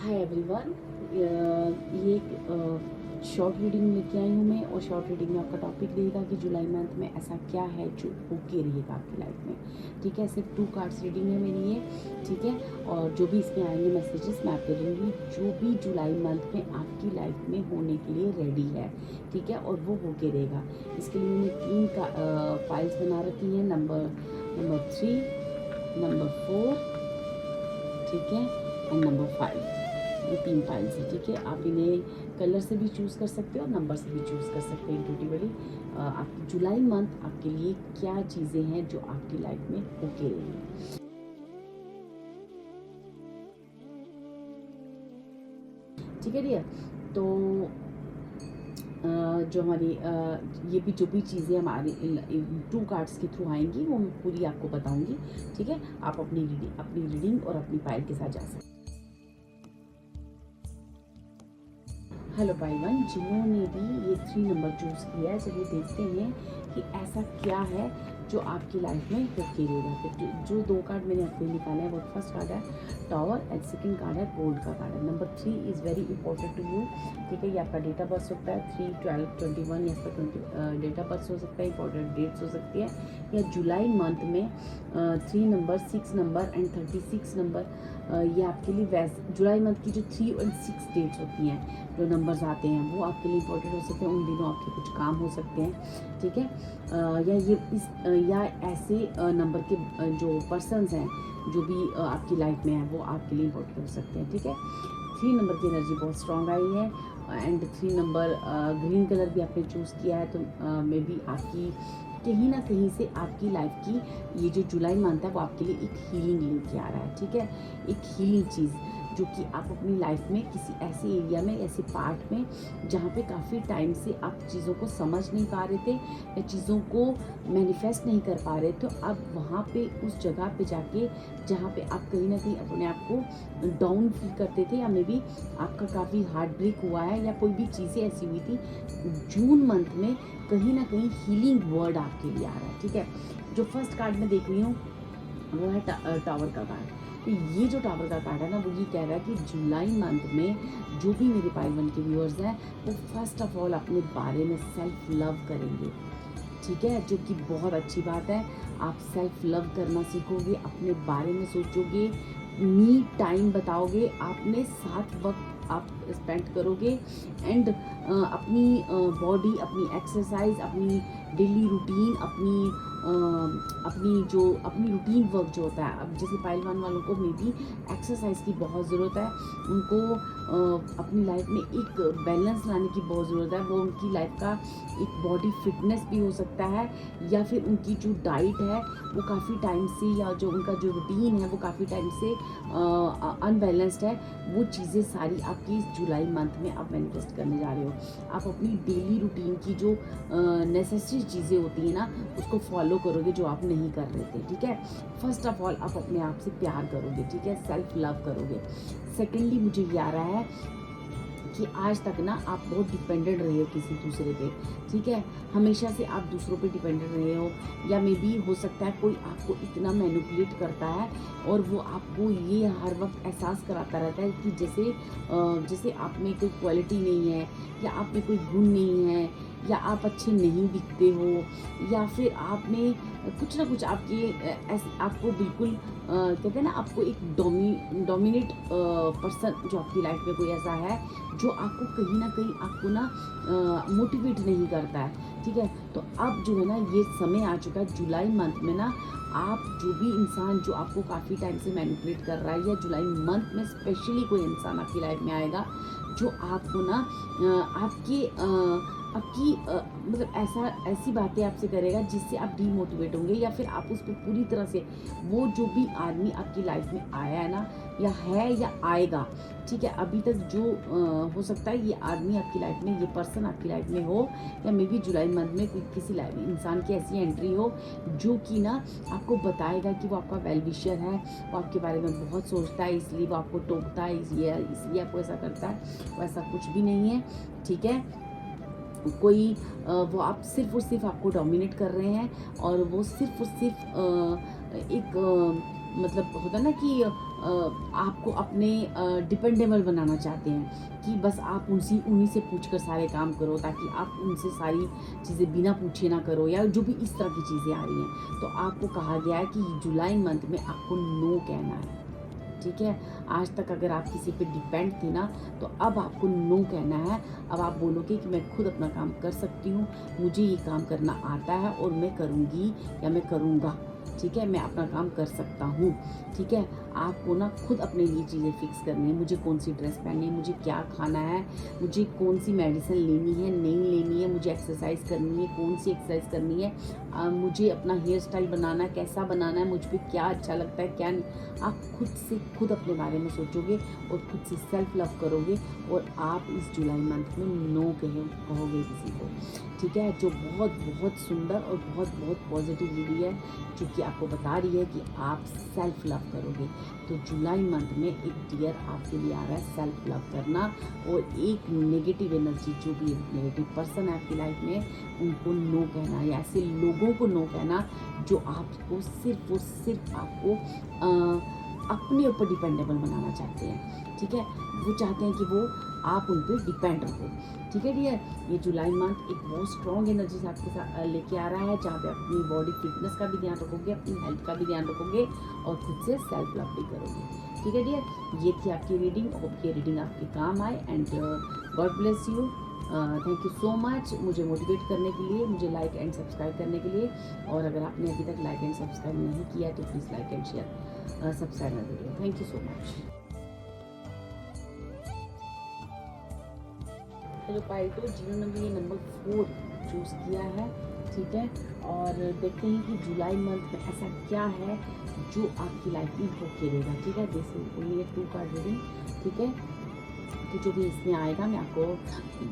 Hi everyone. ये एक short reading लेके आई हूँ मैं, और शॉर्ट रीडिंग में आपका टॉपिक रहेगा कि जुलाई मंथ में ऐसा क्या है जो ओके रहेगा आपकी लाइफ में। ठीक है, सिर्फ 2 कार्ड्स रीडिंग है मेरी ये। ठीक है, और जो भी इसमें आएंगे मैसेजेस मैं आपको दूँगी, जो भी जुलाई मंथ में आपकी लाइफ में होने के लिए रेडी है। ठीक है, और वो होके रहेगा। इसके लिए मैंने 3 फाइल्स बना रखी हैं, नंबर 3, नंबर 4, ठीक है, एंड नंबर 5। ये 3 फाइल्स है। ठीक है, आप इन्हें कलर से भी चूज़ कर सकते हो और नंबर से भी चूज़ कर सकते हो इंट्यूटिवली। आपकी जुलाई मंथ आपके लिए क्या चीज़ें हैं जो आपकी लाइफ में ओके रहेंगी। ठीक है डियर, तो जो हमारी ये भी जो भी चीज़ें हमारी 2 कार्ड्स के थ्रू आएंगी वो मैं पूरी आपको बताऊंगी। ठीक है, आप अपनी रीडिंग और अपनी फाइल के साथ जा सकते हैं। हेलो भाई वन, जिन्होंने भी ये 3 नंबर चूज़ किया है, चलिए देखते हैं कि ऐसा क्या है जो आपकी लाइफ में होके रहेगा। फिर जो 2 कार्ड मैंने आपको निकाला है, वो फर्स्ट कार्ड है टावर एंड सेकंड कार्ड है गोल्ड का कार्ड है। Number 3 is very important to you. ठीक है, ये आपका डेट ऑफ बर्थ सकता है 3, 12, 21 या फिर 20 डेट ऑफ बर्थ हो सकता है, इंपॉर्टेंट डेट्स हो सकती है। या जुलाई मंथ में 3 नंबर, 6 नंबर एंड 36 नंबर, ये आपके लिए वैसे जुलाई मंथ की जो 3 और 6 डेट्स होती हैं, जो नंबर्स आते हैं वो आपके लिए इंपॉर्टेंट हो सकते हैं। उन दिनों आपके कुछ काम हो सकते हैं। ठीक है, या ऐसे नंबर के जो पर्सन्स हैं जो भी आपकी लाइफ में है वो आपके लिए इंपॉर्टेंट हो सकते हैं। ठीक है, 3 नंबर की एनर्जी बहुत स्ट्रांग आई है एंड 3 नंबर ग्रीन कलर भी आपने चूज़ किया है, तो मे बी आपकी कहीं ना कहीं से आपकी लाइफ की ये जो जुलाई मंथ है वो आपके लिए एक हीलिंग लेके आ रहा है। ठीक है, एक हीलिंग चीज़ जो कि आप अपनी लाइफ में किसी ऐसे एरिया में, ऐसे पार्ट में जहाँ पे काफ़ी टाइम से आप चीज़ों को समझ नहीं पा रहे थे या चीज़ों को मैनिफेस्ट नहीं कर पा रहे थे, तो अब वहाँ पे उस जगह पे जाके जहाँ पे आप कहीं ना कहीं अपने आप को डाउन फील करते थे, या मे बी आपका काफ़ी हार्ट ब्रेक हुआ है या कोई भी चीज़ें ऐसी हुई थी, जून मंथ में कहीं ना कहीं हीलिंग वर्ड आपके लिए आ रहा है। ठीक है, जो फर्स्ट कार्ड में देख रही हूँ वो है टावर का कार्ड। तो ये जो टावर का कार्ड है ना, वो ये कह रहा है कि जुलाई मंथ में जो भी मेरे पाई वन के व्यूअर्स हैं वो फर्स्ट ऑफ ऑल अपने बारे में सेल्फ लव करेंगे। ठीक है, जो कि बहुत अच्छी बात है। आप सेल्फ लव करना सीखोगे, अपने बारे में सोचोगे, मी टाइम बताओगे, अपने साथ वक्त आप स्पेंड करोगे एंड अपनी बॉडी, अपनी एक्सरसाइज, अपनी डेली रूटीन, अपनी रूटीन वर्क जो होता है, अब जैसे पहलवान वालों को मे बी एक्सरसाइज की बहुत ज़रूरत है, उनको अपनी लाइफ में एक बैलेंस लाने की बहुत ज़रूरत है। वो उनकी लाइफ का एक बॉडी फिटनेस भी हो सकता है, या फिर उनकी जो डाइट है वो काफ़ी टाइम से, या जो उनका जो रूटीन है वो काफ़ी टाइम से अनबैलेंस्ड है। वो चीज़ें सारी आपकी इस जुलाई मंथ में आप मैनिफेस्ट करने जा रहे हो। आप अपनी डेली रूटीन की जो नेसेसरी चीज़ें होती हैं ना, उसको फॉलो करोगे जो आप नहीं कर रहे थे। ठीक है, फर्स्ट ऑफ ऑल आप अपने आप से प्यार करोगे। ठीक है, सेल्फ लव करोगे। सेकेंडली मुझे ये आ रहा है कि आज तक ना आप बहुत डिपेंडेंट रहे हो किसी दूसरे पे। ठीक है, हमेशा से आप दूसरों पे डिपेंडेंट रहे हो, या मे बी हो सकता है कोई आपको इतना मैनिपुलेट करता है और वो आपको ये हर वक्त एहसास कराता रहता है कि जैसे आप में कोई क्वालिटी नहीं है, या आप में कोई गुण नहीं है, या आप अच्छे नहीं दिखते हो, या फिर आप में कुछ ना कुछ आपको बिल्कुल कहते हैं ना, आपको एक डोमिनेट पर्सन जो आपकी लाइफ में कोई ऐसा है जो आपको कहीं ना कहीं आपको ना मोटिवेट नहीं करता है। ठीक है, तो अब जो है ना, ये समय आ चुका है जुलाई मंथ में ना, आप जो भी इंसान जो आपको काफ़ी टाइम से मैनिपुलेट कर रहा है, या जुलाई मंथ में स्पेशली कोई इंसान आपकी लाइफ में आएगा जो आपको ना आपकी मतलब ऐसी बातें आपसे करेगा जिससे आप डीमोटिवेट होंगे, या फिर आप उसको पूरी तरह से, वो जो भी आदमी आपकी लाइफ में आया है ना, या आएगा, ठीक है, अभी तक जो हो सकता है ये आदमी आपकी लाइफ में, ये पर्सन आपकी लाइफ में हो, या मे बी जुलाई मंथ में कोई किसी लाइफ इंसान की ऐसी एंट्री हो जो कि ना आपको बताएगा कि वो आपका वेल विशर है, वो आपके बारे में बहुत सोचता है, इसलिए वो आपको टोकता है, इसलिए आपको ऐसा करता है। वैसा कुछ भी नहीं है। ठीक है, कोई वो आप सिर्फ़ और सिर्फ आपको डोमिनेट कर रहे हैं, और वो सिर्फ़ और सिर्फ एक मतलब होता है ना कि आपको अपने डिपेंडेबल बनाना चाहते हैं कि बस आप उन्हीं से पूछकर सारे काम करो, ताकि आप उनसे सारी चीज़ें बिना पूछे ना करो, या जो भी इस तरह की चीज़ें आ रही हैं। तो आपको कहा गया है कि जुलाई मंथ में आपको नो कहना है, ठीक है। आज तक अगर आप किसी पे डिपेंड थे ना, तो अब आपको नो कहना है। अब आप बोलोगे कि मैं खुद अपना काम कर सकती हूँ, मुझे ये काम करना आता है और मैं करूँगी या मैं करूँगा, ठीक है, मैं अपना काम कर सकता हूँ, ठीक है। आपको ना खुद अपने लिए चीज़ें फिक्स करनी है। मुझे कौन सी ड्रेस पहननी है, मुझे क्या खाना है, मुझे कौन सी मेडिसिन लेनी है, नहीं लेनी है, मुझे एक्सरसाइज करनी है, कौन सी एक्सरसाइज करनी है, मुझे अपना हेयर स्टाइल बनाना है, कैसा बनाना है, मुझ पर क्या अच्छा लगता है, क्या नहीं। आप खुद से खुद अपने बारे में सोचोगे और खुद से सेल्फ लव करोगे, और आप इस जुलाई मंथ में नो कहोगे किसी को, ठीक है। जो बहुत बहुत सुंदर और बहुत बहुत पॉजिटिव रीडिंग है, जो कि आपको बता रही है कि आप सेल्फ लव करोगे। तो जुलाई मंथ में एक डियर आपके लिए आ रहा है सेल्फ लव करना, और एक नेगेटिव एनर्जी, जो भी नेगेटिव पर्सन है आपकी लाइफ में, उनको नो कहना, या ऐसे लोगों को नो कहना जो आपको सिर्फ और सिर्फ आपको अपने ऊपर डिपेंडेबल बनाना चाहते हैं, ठीक है। वो चाहते हैं कि वो आप उन पर डिपेंड रहो, ठीक है डियर। ये जुलाई मंथ एक बहुत स्ट्रॉन्ग एनर्जी से आपके साथ लेके आ रहा है, जहाँ पे अपनी बॉडी फिटनेस का भी ध्यान रखोगे, अपनी हेल्थ का भी ध्यान रखोगे, और खुद से सेल्फ लव भी करोगे, ठीक है डियर। ये थी आपकी रीडिंग। होप ये रीडिंग आपके काम आए, and God bless you. Thank you so much मुझे मोटिवेट करने के लिए, मुझे लाइक एंड सब्सक्राइब करने के लिए। और अगर आपने अभी तक लाइक एंड सब्सक्राइब नहीं किया तो please like and share subscribe कर दीजिए। Thank you so much. Hello पाइटो, जिन्होंने भी ये नंबर 4 चूज़ किया है, ठीक है। और देखते हैं कि जुलाई मंथ में ऐसा क्या है जो आपकी लाइफ में होके रहेगा, ठीक है। This is only 2 card reading, ठीक है। तो जो भी इसमें आएगा मैं आपको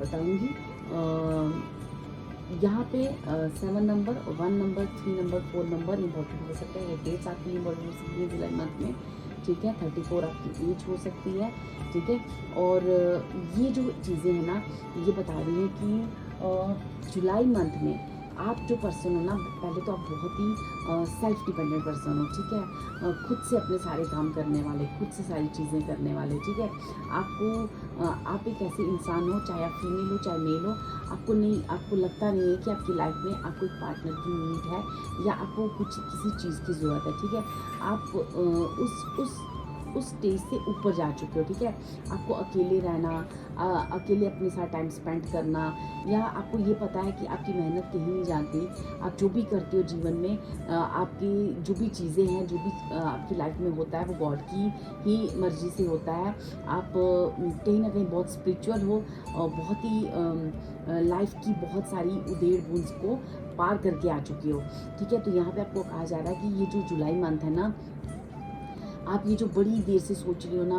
बताऊंगी। यहाँ पे 7 number, 1 number, 3 number, 4 number important हो सकता है। ये डेट्स आपके लिए इम्पोर्टेंट हो सकती है जुलाई मंथ में, ठीक है। 34 आपकी एज हो सकती है, ठीक है। और ये जो चीज़ें हैं ना, ये बता रही हैं कि जुलाई मंथ में आप जो पर्सन हो ना, पहले तो आप बहुत ही सेल्फ डिपेंडेंट पर्सन हो, ठीक है। खुद से अपने सारे काम करने वाले, खुद से सारी चीज़ें करने वाले, ठीक है। आप एक ऐसे इंसान हो, चाहे आप फीमेल हो चाहे मेल हो, आपको लगता नहीं है कि आपकी लाइफ में आपको एक पार्टनर की नीड है, या आपको किसी चीज़ की ज़रूरत है, ठीक है। आप उस स्टेज से ऊपर जा चुके हो, ठीक है। आपको अकेले रहना, अकेले अपने साथ टाइम स्पेंड करना, या आपको ये पता है कि आपकी मेहनत कहीं नहीं जाती। आप जो भी करते हो जीवन में, आपकी जो भी चीज़ें हैं, जो भी आपकी लाइफ में होता है, वो गॉड की ही मर्ज़ी से होता है। आप कहीं ना कहीं बहुत स्पिरिचुअल हो, और बहुत ही लाइफ की बहुत सारी उधेड़ बूंद को पार करके आ चुके हो, ठीक है। तो यहाँ पे आपको कहा जा रहा है कि ये जो जुलाई मंथ है ना, आप ये जो बड़ी देर से सोच रही हो ना,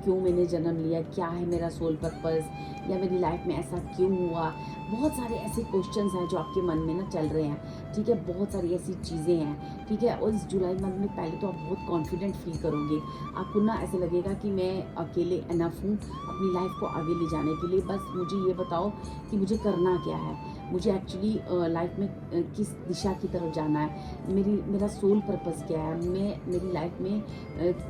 मैंने जन्म लिया, क्या है मेरा सोल पर्पस, या मेरी लाइफ में ऐसा क्यों हुआ, बहुत सारे ऐसे क्वेश्चंस हैं जो आपके मन में ना चल रहे हैं, ठीक है। बहुत सारी ऐसी चीज़ें हैं, ठीक है। और इस जुलाई मंथ में पहले तो आप बहुत कॉन्फिडेंट फील करोगे। आपको ना ऐसे लगेगा कि मैं अकेले इनफ हूँ अपनी लाइफ को आगे ले जाने के लिए। बस मुझे ये बताओ कि मुझे करना क्या है, मुझे एक्चुअली लाइफ में किस दिशा की तरफ जाना है, मेरा सोल पर्पस क्या है, मेरी लाइफ में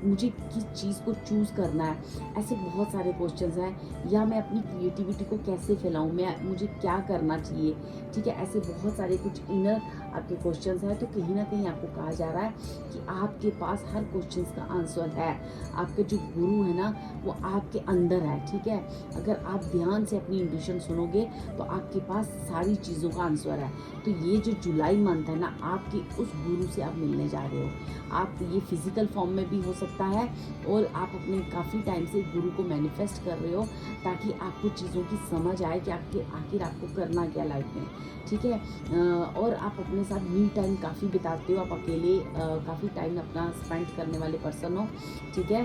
मुझे किस चीज़ को चूज़ करना है। ऐसे बहुत सारे क्वेश्चंस हैं। या मैं अपनी क्रिएटिविटी को कैसे फैलाऊं, मुझे क्या करना चाहिए, ठीक है। ऐसे बहुत सारे कुछ इनर आपके क्वेश्चंस हैं। तो कहीं ना कहीं आपको कहा जा रहा है कि आपके पास हर क्वेश्चंस का आंसर है। आपके जो गुरु है ना, वो आपके अंदर है, ठीक है। अगर आप ध्यान से अपनी इंट्यूशन सुनोगे तो आपके पास सारी चीज़ों का आंसर है। तो ये जो जुलाई मंथ है ना, आपके उस गुरु से आप मिलने जा रहे हो। आप ये फिजिकल फॉर्म में भी हो सकता है, और आप अपने काफ़ी टाइम से गुरु को मैनिफेस्ट कर रहे हो, ताकि आपको चीज़ों की समझ आए कि आखिर आपको करना क्या लाइफ में, ठीक है। और आप अपने साथ मी टाइम काफ़ी बिताते हो, आप अकेले काफ़ी टाइम अपना स्पेंड करने वाले पर्सन हो, ठीक है।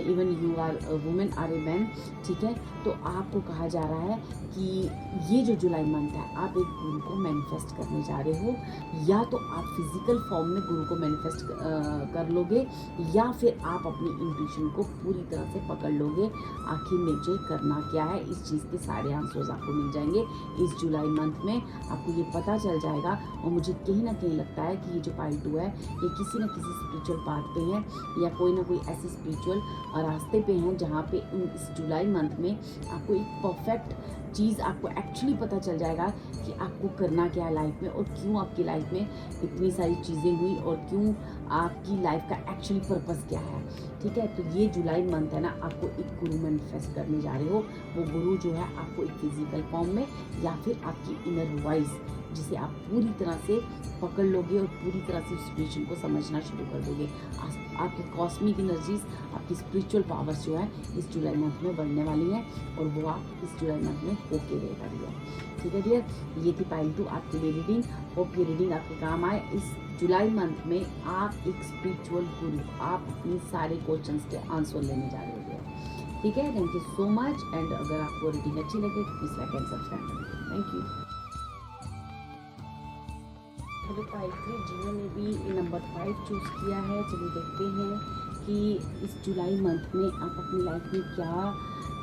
Even you are women are a man, ठीक है। तो आपको कहा जा रहा है कि ये जो जुलाई मंथ है, आप एक गुरु को मैनिफेस्ट करने जा रहे हो। या तो आप फिजिकल फॉर्म में गुरु को मैनिफेस्ट कर लोगे, या फिर आप अपनी इंट्यूशन को पूरी तरह से पकड़ लोगे। आखिर मुझे करना क्या है, इस चीज़ के सारे आंसर्स आपको मिल जाएंगे। इस जुलाई मंथ में आपको ये पता चल जाएगा। और मुझे कहीं ना कहीं लगता है कि ये जो पाइल 2 है ये किसी न किसी स्पिरिचुअल पाथ पे है या कोई ना कोई ऐसी स्पिरिचुअल रास्ते पे हैं जहाँ पे इस जुलाई मंथ में आपको एक परफेक्ट चीज़ आपको एक्चुअली पता चल जाएगा कि आपको करना क्या है लाइफ में और क्यों आपकी लाइफ में इतनी सारी चीज़ें हुई और क्यों आपकी लाइफ का एक्चुअली पर्पस क्या है। ठीक है, तो ये जुलाई मंथ है ना, आपको एक गुरु मैनिफेस्ट करने जा रहे हो। वो गुरु जो है आपको एक फिजिकल फॉर्म में या फिर आपकी इनर वॉइस जिसे आप पूरी तरह से पकड़ लोगे और पूरी तरह से सिचुएशन को समझना शुरू कर दोगे। आपकी कॉस्मिक एनर्जीज, आपकी स्पिरिचुअल पावर्स जो है इस जुलाई मंथ में बढ़ने वाली हैं और वो आप इस जुलाई मंथ में होके रहेगा डियर। ठीक है डियर, ये थी पाइल 2 आपके लिए रीडिंग। होप ये रीडिंग आपके काम आए। इस जुलाई मंथ में आप एक स्पिरिचुअल गुरु, आप अपने सारे क्वेश्चंस के आंसर लेने जा रहे हो डियर। ठीक है, thank you so much. And अगर आपको रीडिंग अच्छी लगे तो प्लीज़ लाइक एंड सब्सक्राइब करें। Thank you. हेलो पाइल 3, जिन्होंने भी नंबर 5 चूज़ किया है, चलिए देखते हैं कि इस जुलाई मंथ में आप अपनी लाइफ में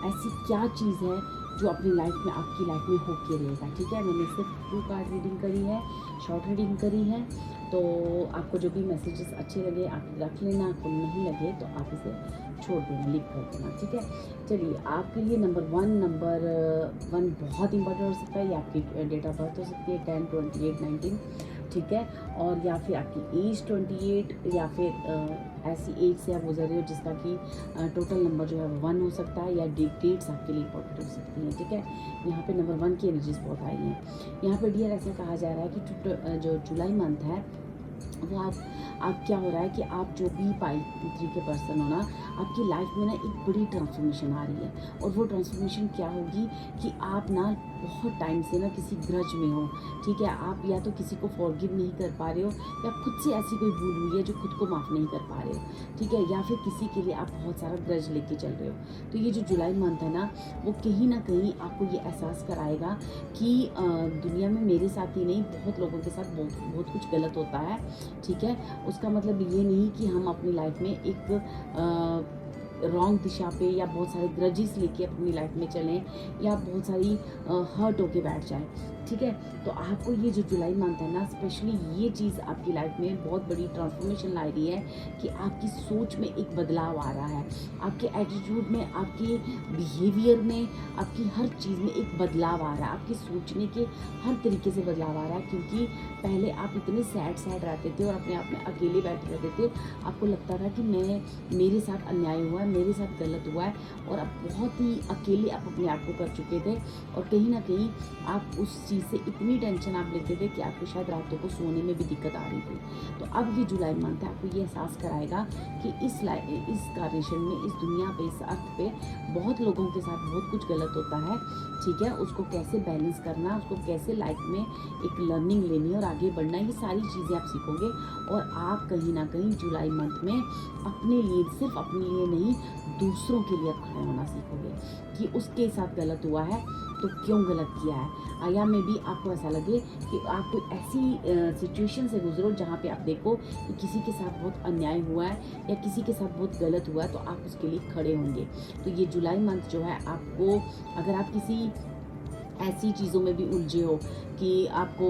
ऐसी क्या चीज़ है जो अपनी लाइफ में आपकी लाइफ में होके रहेगा। ठीक है, मैंने सिर्फ 2 कार्ड रीडिंग करी है, शॉर्ट रीडिंग करी है। तो आपको जो भी मैसेजेस अच्छे लगे आप रख लेना, आपको नहीं लगे तो आप इसे छोड़ देना, लिख कर देना। ठीक है, चलिए आपके लिए नंबर 1 बहुत इंपॉर्टेंट हो सकता है। ये आपकी डेट ऑफ बर्थ हो सकती है 10, 28, 19। ठीक है, और या फिर आपकी एज 28 या फिर ऐसी एज से आप गुजर रहे हो जिसका कि टोटल नंबर जो है वो 1 हो सकता है या डेट्स आपके लिए इंपॉर्टेंट हो सकती हैं। ठीक है, यहाँ पे नंबर 1 की एनर्जीज बहुत आई हैं। यहाँ पे डियर ऐसा कहा जा रहा है कि जो जुलाई मंथ है वो आप क्या हो रहा है कि आप जो भी पाइल 3 के पर्सन हो ना, आपकी लाइफ में ना एक बड़ी ट्रांसफॉर्मेशन आ रही है। और वो ट्रांसफॉर्मेशन क्या होगी कि आप ना बहुत टाइम से ना किसी ग्रज में हो। ठीक है, आप या तो किसी को फॉरगिव नहीं कर पा रहे हो या खुद से ऐसी कोई भूल हुई है जो खुद को माफ़ नहीं कर पा रहे हो। ठीक है, या फिर किसी के लिए आप बहुत सारा ग्रज लेके चल रहे हो। तो ये जो जुलाई मंथ है ना, वो कहीं ना कहीं आपको ये एहसास कराएगा कि दुनिया में मेरे साथ ही नहीं, बहुत लोगों के साथ बहुत कुछ गलत होता है। ठीक है, उसका मतलब ये नहीं कि हम अपनी लाइफ में एक रॉन्ग दिशा पे या बहुत सारे ग्रजेस लेके अपनी लाइफ में चलें या बहुत सारी हर्ट होके बैठ जाएं। ठीक है, तो आपको ये जो जुलाई मंथ है ना, स्पेशली ये चीज़ आपकी लाइफ में बहुत बड़ी ट्रांसफॉर्मेशन ला रही है कि आपकी सोच में एक बदलाव आ रहा है, आपके एटीट्यूड में, आपके बिहेवियर में, आपकी हर चीज़ में एक बदलाव आ रहा है, आपके सोचने के हर तरीके से बदलाव आ रहा है। क्योंकि पहले आप इतने सैड रहते थे और अपने आप में अकेले बैठे रहते थे, आपको लगता था कि मेरे साथ अन्याय हुआ है, मेरे साथ गलत हुआ है, और अब बहुत ही अकेले आप अपने आप को कर चुके थे। और कहीं ना कहीं आप उस चीज़ से इतनी टेंशन आप लेते थे कि आपको शायद रातों को सोने में भी दिक्कत आ रही थी। तो अब ये जुलाई मंथ है, आपको ये एहसास कराएगा कि इस कार्नेशन में, इस दुनिया पे, इस अर्थ पे बहुत लोगों के साथ बहुत कुछ गलत होता है। ठीक है, उसको कैसे बैलेंस करना, उसको कैसे लाइफ में एक लर्निंग लेनी और आगे बढ़ना, ये सारी चीज़ें आप सीखोगे। और आप कहीं ना कहीं जुलाई मंथ में अपने लिए, सिर्फ अपने लिए नहीं, दूसरों के लिए आप खड़े होना सीखोगे कि उसके साथ गलत हुआ है तो क्यों गलत किया है। या में भी आपको ऐसा लगे कि आप कोई ऐसी सिचुएशन से गुजरो जहाँ पे आप देखो कि किसी के साथ बहुत अन्याय हुआ है या किसी के साथ बहुत गलत हुआ है, तो आप उसके लिए खड़े होंगे। तो ये जुलाई मंथ जो है आपको, अगर आप किसी ऐसी चीज़ों में भी उलझे हो कि आपको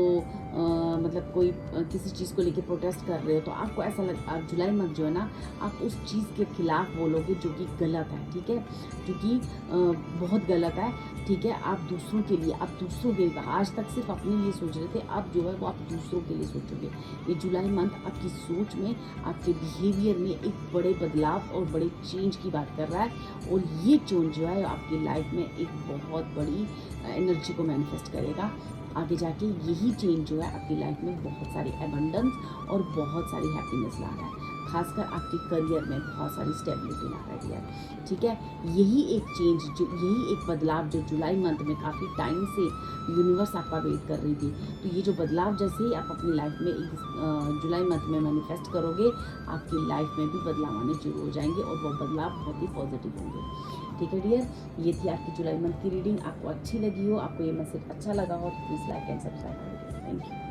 मतलब कोई किसी चीज़ को लेके प्रोटेस्ट कर रहे हो, तो आपको ऐसा आप जुलाई मंथ जो है ना, आप उस चीज़ के खिलाफ बोलोगे जो कि गलत है। ठीक है, जो कि बहुत गलत है। ठीक है, आप दूसरों के लिए, आज तक सिर्फ अपने लिए सोच रहे थे, अब जो है वो आप दूसरों के लिए सोचोगे। ये जुलाई मंथ आपकी सोच में, आपके बिहेवियर में एक बड़े बदलाव और बड़े चेंज की बात कर रहा है। और ये चेंज जो है आपकी लाइफ में एक बहुत बड़ी एनर्जी को मैनिफेस्ट करेगा। आगे जाके यही चेंज जो है आपकी लाइफ में बहुत सारी एबंडेंस और बहुत सारी हैप्पीनेस ला रहा है। खासकर आपके करियर में बहुत सारी स्टेबिलिटी ला रही है। ठीक है, यही एक चेंज, यही एक बदलाव जो जुलाई मंथ में काफ़ी टाइम से यूनिवर्स आपका वेट कर रही थी। तो ये जो बदलाव जैसे ही आप अपनी लाइफ में एक जुलाई मंथ में मैनिफेस्ट करोगे, आपकी लाइफ में भी बदलाव आने शुरू हो जाएंगे और वो बदलाव बहुत ही पॉजिटिव होंगे। ठीक है डियर, ये थी आपकी जुलाई मंथ की रीडिंग। आपको अच्छी लगी हो, आपको ये मैसेज अच्छा लगा हो तो प्लीज़ लाइक एंड सब्सक्राइब करिए। Thank you.